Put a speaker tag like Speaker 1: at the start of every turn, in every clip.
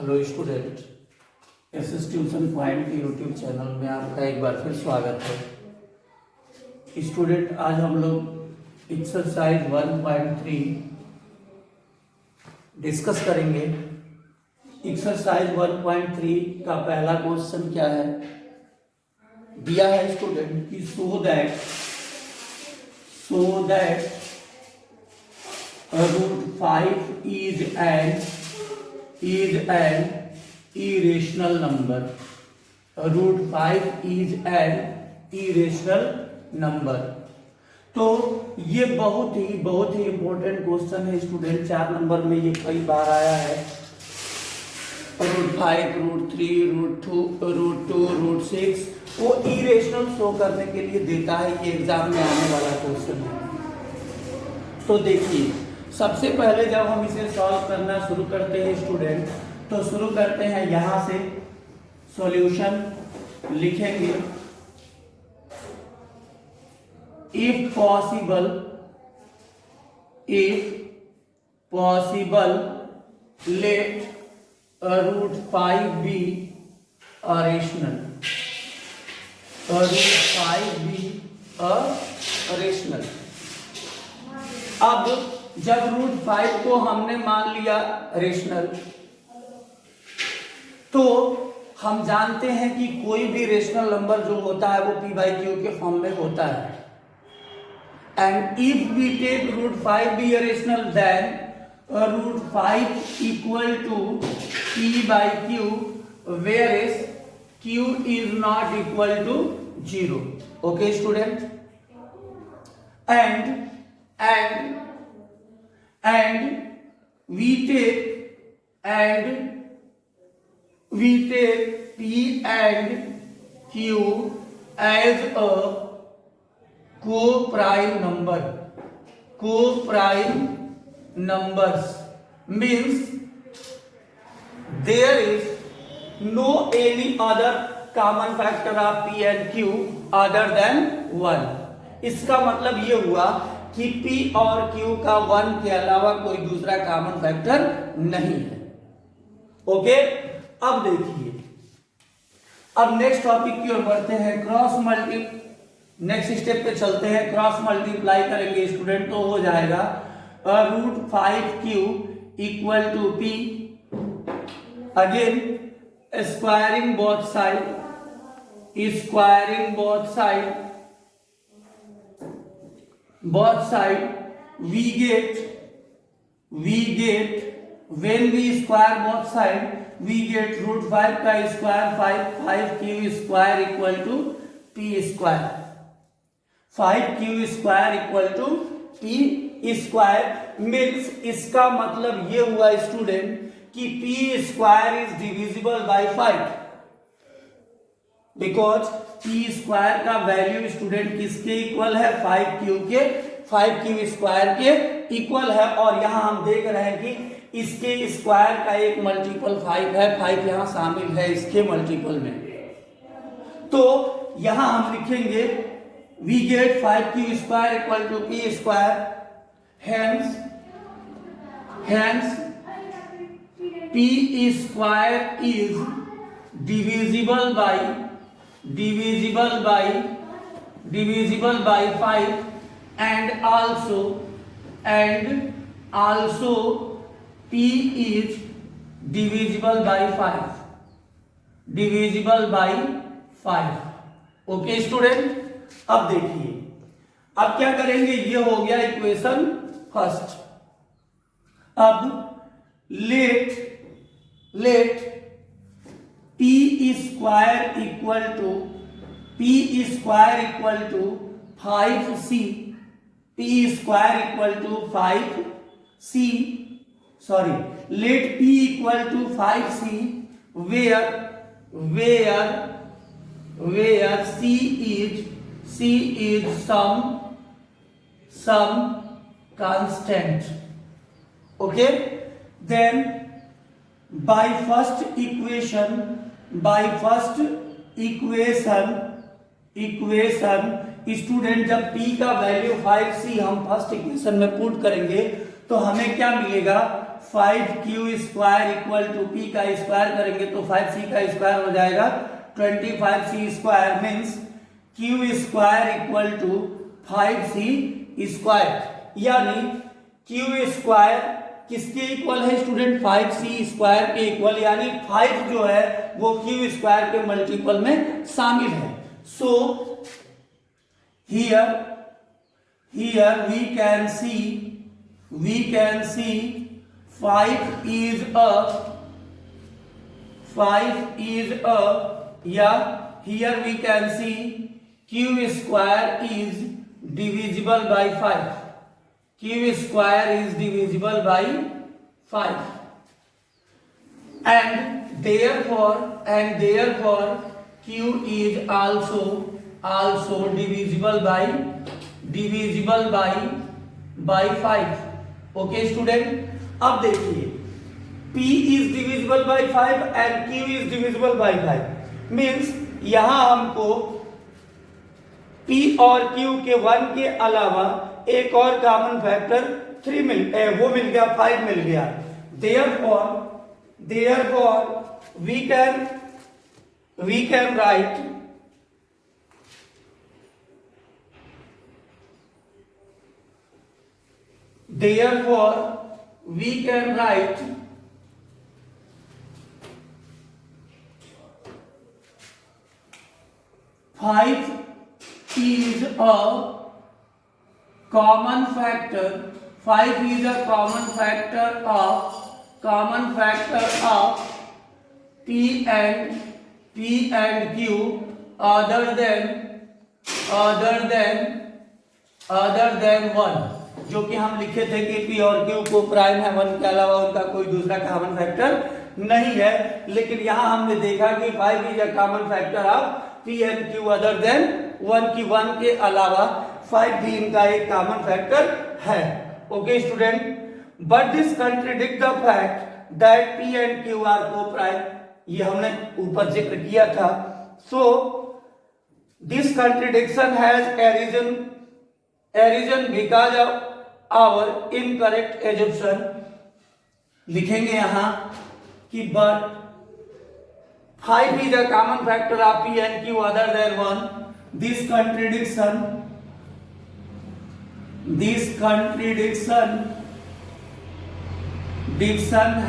Speaker 1: Hello student, SS tuition point के YouTube channel में आपका एक बार फिर स्वागत है। स्टूडेंट, आज हम लोग एक्सरसाइज 1.3 डिस्कस करेंगे। एक्सरसाइज 1.3 का पहला क्वेश्चन क्या है, दिया है स्टूडेंट कि so that √5 is an irrational number. √5 is an irrational number. तो ये बहुत ही इंपॉर्टेंट क्वेश्चन है स्टूडेंट। 4 नंबर में ये कई बार आया है। √5, √3, √2, √6 वो इरेशनल शो करने के लिए देता है। ये एग्जाम में आने वाला क्वेश्चन है। तो देखिए, सबसे पहले जब हम इसे सॉल्व करना शुरू करते हैं स्टूडेंट, तो शुरू करते हैं यहां से। सॉल्यूशन लिखेंगे, if possible let √5 be rational. √5 be rational. अब जब √5 को हमने मान लिया रेशनल, तो हम जानते हैं कि कोई भी रेशनल नंबर जो होता है वो p/q के फॉर्म में होता है। And if we take √5 be rational, then √5 equal to p/q, where is q is not equal to 0। Okay student, and we take p and q as a co-prime numbers, means there is no any other common factor of p and q other than 1। इसका मतलब ये हुआ कि p और q का 1 के अलावा कोई दूसरा कॉमन फैक्टर नहीं है। ओके, अब देखिए, अब नेक्स्ट टॉपिक की ओर बढ़ते हैं। नेक्स्ट स्टेप पे चलते हैं। क्रॉस मल्टीप्लाई करेंगे स्टूडेंट, तो हो जाएगा √5q equal to p। Again squaring both side, we get when we square both side, we get √5 का square 5q square equal to p square. 5q square equal to p square means इसका मतलब ये हुआ student कि p square is divisible by 5, because p square का value student किसके equal है, 5q square के इक्वल है। और यहां हम देख रहे हैं कि इसके स्क्वायर का एक मल्टीपल 5 है, 5 यहां शामिल है इसके मल्टीपल में। तो यहां हम लिखेंगे we get 5q square equal to p square, hence p square is divisible by 5 and also p is divisible by 5। Okay student, अब देखिए, अब क्या करेंगे, ये हो गया इक्वेशन फर्स्ट। अब let p square equal to 5c, p square equal to 5c, sorry, let p equal to 5c where c is some constant। okay, then by first equation student, जब p का value 5c हम first equation में put करेंगे तो हमें क्या मिलेगा 5q square equal to p का स्क्वायर करेंगे तो 5c का स्क्वायर हो जाएगा 25c square means q square equal to 5c square, यानी q स्क्वायर किसके इक्वल है स्टूडेंट 5c स्क्वायर के इक्वल, यानी 5 जो है वो q स्क्वायर के मल्टीपल में शामिल है। सो here we can see 5 is a या here we can see q square is divisible by 5, q square is divisible by 5 and therefore q is also divisible by 5। Okay student, अब देखिए p is divisible by 5 and q is divisible by 5 means यहां हमको p और q के 1 के अलावा एक और कॉमन फैक्टर 3 मिल गया 5 मिल गया। therefore we can write five is a common factor. 5 is a common factor of p and q other than 1, जो कि हम लिखे थे कि p और q को प्राइम है 1 के अलावा उनका कोई दूसरा कॉमन फैक्टर नहीं है, लेकिन यहां हमने देखा कि 5 is a common factor of p and q other than 1 की 1 के अलावा 5 भी इनका एक कॉमन फैक्टर है। Okay student, but this contradict the fact that p and q are coprime, ये हमने ऊपर जिक्र किया था। So this contradiction has arisen because of our incorrect assumption। लिखेंगे यहां कि but 5 is a common factor of p and q other than 1। this contradiction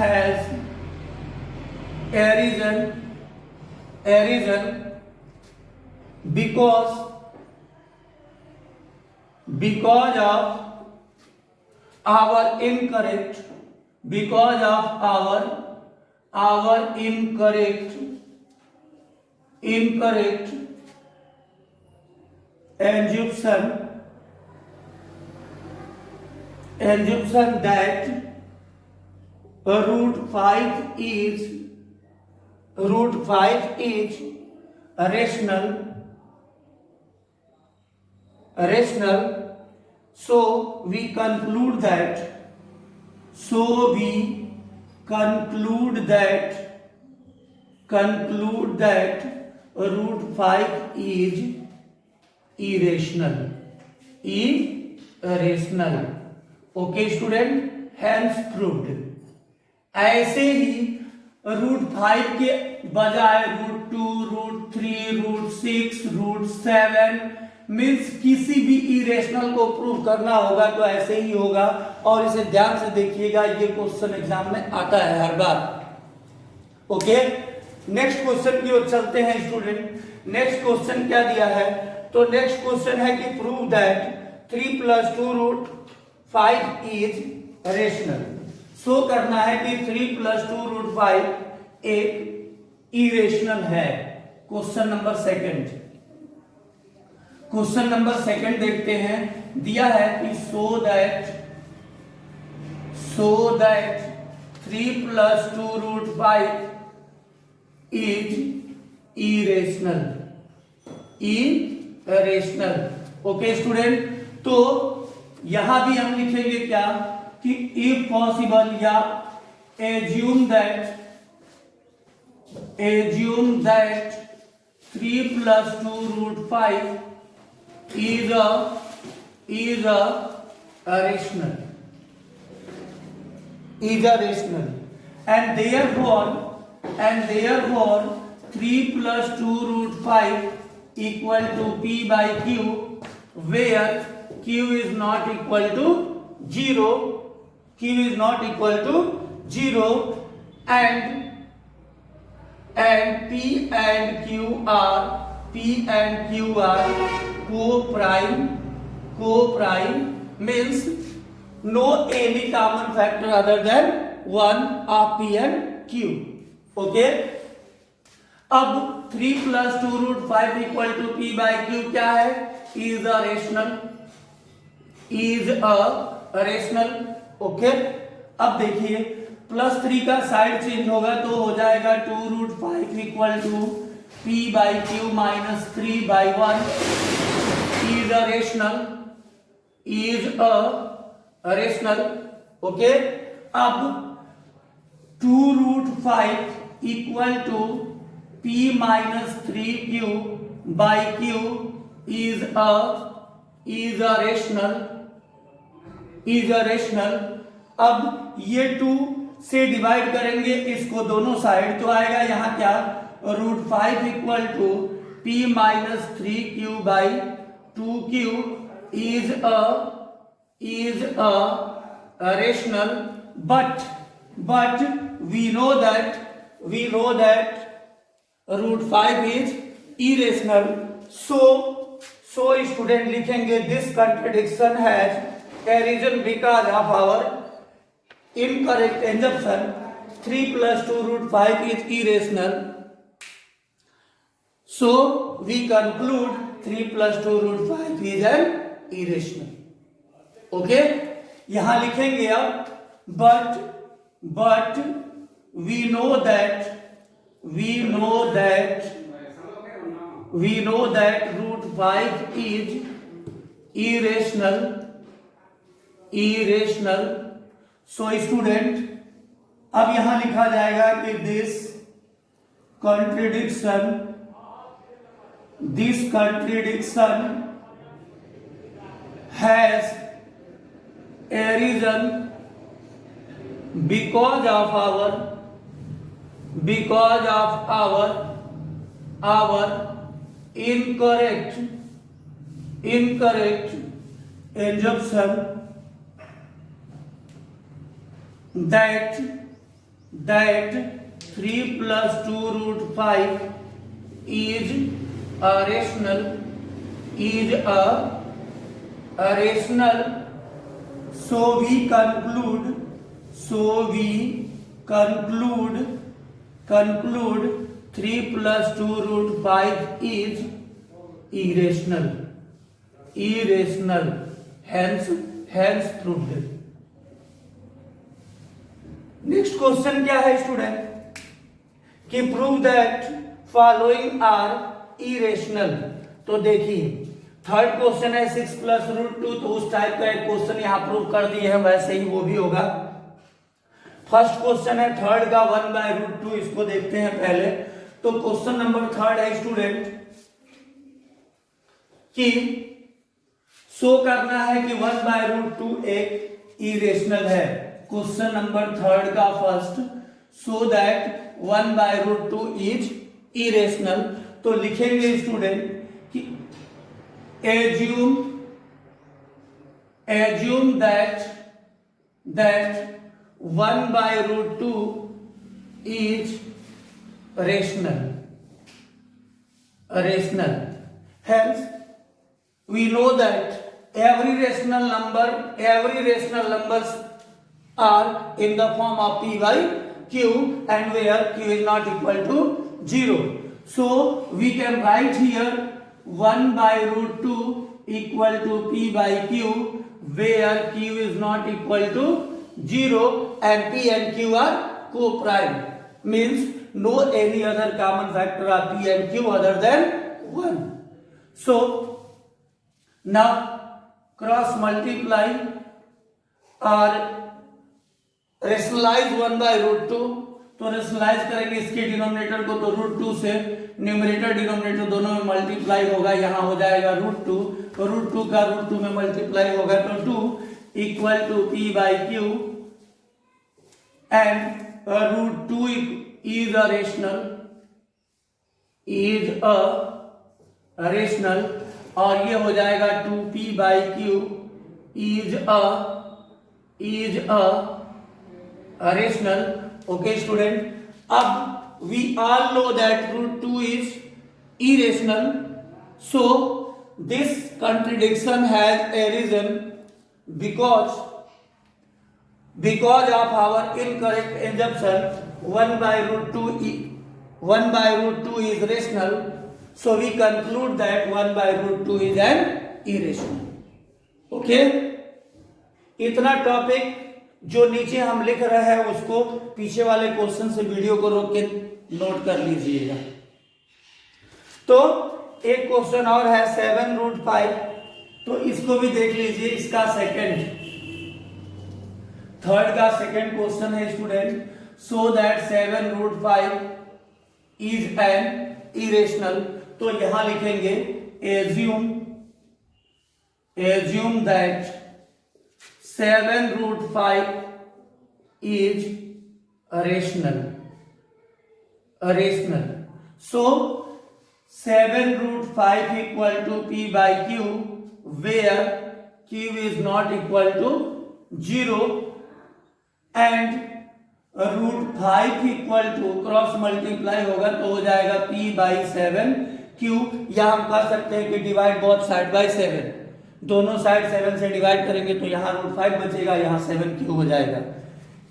Speaker 1: has arisen because of our incorrect assumption that root 5 is rational, so we conclude that root 5 is irrational। Okay student, hence proved. ऐसे ही root 5 के बजाय root 2, root 3, root 6, root 7 means किसी भी irrational को prove करना होगा तो ऐसे ही होगा, और इसे ध्यान से देखिएगा, ये क्वेश्चन एग्जाम में आता है हर बार। ओके, नेक्स्ट क्वेश्चन की ओर चलते हैं स्टूडेंट। नेक्स्ट क्वेश्चन क्या दिया है? तो नेक्स्ट क्वेश्चन है कि prove that 3 + 2 root 5 is rational. Show करना है कि 3 + 2 रूट 5 एक इरेशनल है। क्वेश्चन नंबर सेकंड देखते हैं। दिया है कि so that 3 + 2 root 5 is irrational. Okay student, तो यहां भी हम लिखेंगे क्या कि इफ पॉसिबल या assume that 3 + 2 root 5 is a rational। is a rational, and therefore 3 plus 2 root 5 equal to p by q, where q is not equal to 0, and p and q are co-prime, means no any common factor other than one of p and q. Okay, अब 3 plus 2 root 5 equal to p by q क्या है? is a rational. Okay, अब देखिए +3 का side change होगा तो हो जाएगा 2 root 5 equal to p by q minus 3 by 1 is a rational. Okay, अब 2 root 5 equal to p minus 3q by q is a rational. अब ये 2 से डिवाइड करेंगे इसको दोनों साइड, तो आएगा यहाँ क्या? √5 equal to p minus 3q by 2q is a rational, but we know that √5 is irrational. So student लिखेंगे this contradiction has arisen because of our incorrect assumption 3 plus 2 root 5 is irrational. So we conclude 3 plus 2 root 5 is an irrational. Okay, यहां लिखेंगे अब but we know that √5 is irrational. So student अब यहां लिखा जाएगा कि this contradiction has arisen because of our incorrect assumption that 3 plus 2 root 5 is a rational. So we conclude 3 plus 2 root 5 is irrational. Hence proved. Next question क्या है student? कि prove that following are irrational. तो देखिए third question है 6 plus √2, तो उस type का एक क्वेश्चन यहां प्रूव कर दिए हैं, वैसे ही वो भी होगा. फर्स्ट क्वेश्चन है थर्ड का 1/√2, इसको देखते हैं पहले. तो क्वेश्चन नंबर थर्ड है स्टूडेंट कि शो करना है कि 1/√2 एक इरेशनल है. क्वेश्चन नंबर थर्ड का first, so that 1/√2 is irrational. तो लिखेंगे स्टूडेंट कि assume that 1/√2 is rational. Hence we know that every rational numbers are in the form of p by q, and where q is not equal to 0. So we can write here 1/√2 equal to p by q, where q is not equal to 0 and p and q are co-prime, means no any other common factor of p and q other than 1. So now cross multiply or rationalize 1/√2. तो rationalise करेंगे इसके denominator को, तो √2 से numerator denominator दोनों में multiply होगा, यहाँ हो जाएगा √2, तो √2 का √2 में मल्टीप्लाई होगा, तो 2 equal to p by q and root 2 is a rational, is a rational, और ये हो जाएगा 2p/q is a rational. Okay student, अब we all know that root 2 is irrational, so this contradiction has arisen because of our incorrect assumption 1/√2 is rational, so we conclude that 1/√2 is an irrational. Okay, इतना topic जो नीचे हम लिख रहे हैं उसको पीछे वाले क्वेश्चन से वीडियो को रोक के नोट कर लीजिएगा. तो एक क्वेश्चन और है 7√5, तो इसको भी देख लीजिए. इसका थर्ड का सेकंड क्वेश्चन है student, so that 7√5 is an irrational. तो यहां लिखेंगे assume that 7√5 is rational. So 7√5 equal to p/q, where q is not equal to 0, and √5 equal to cross multiply होगा तो हो जाएगा p/7q, या हम कह सकते हैं कि डिवाइड बोथ साइड बाय 7. दोनों साइड 7 से डिवाइड करेंगे तो यहां √5 बचेगा, यहां 7q हो जाएगा.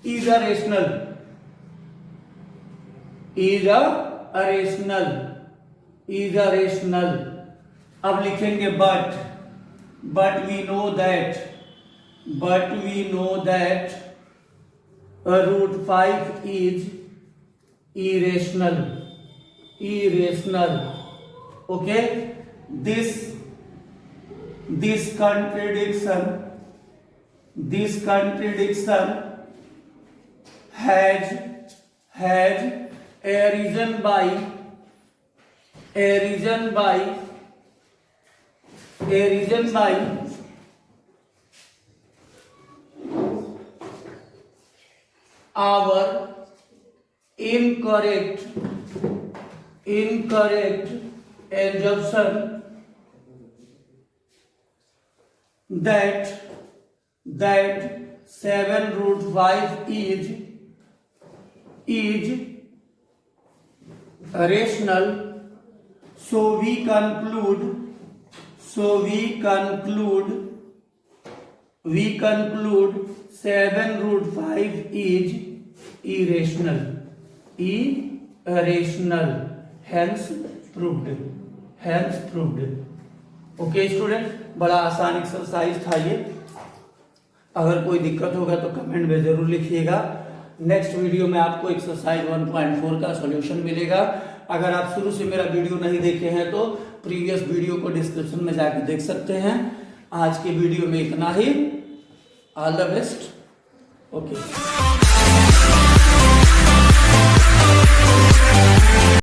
Speaker 1: Is a rational. अब लिखेंगे but we know that √5 is irrational. Okay, this contradiction has arisen by our incorrect assumption that 7√5 is rational. So we conclude 7√5 is irrational. Hence proved. Okay student, बड़ा आसान exercise था ये. अगर कोई दिक्कत होगा तो कमेंट में जरूर लिखिएगा. नेक्स्ट वीडियो में आपको एक्सरसाइज 1.4 का सॉल्यूशन मिलेगा. अगर आप शुरू से मेरा वीडियो नहीं देखे हैं तो प्रीवियस वीडियो को डिस्क्रिप्शन में जाके देख सकते हैं. आज के वीडियो में इतना ही. All the best. ओके.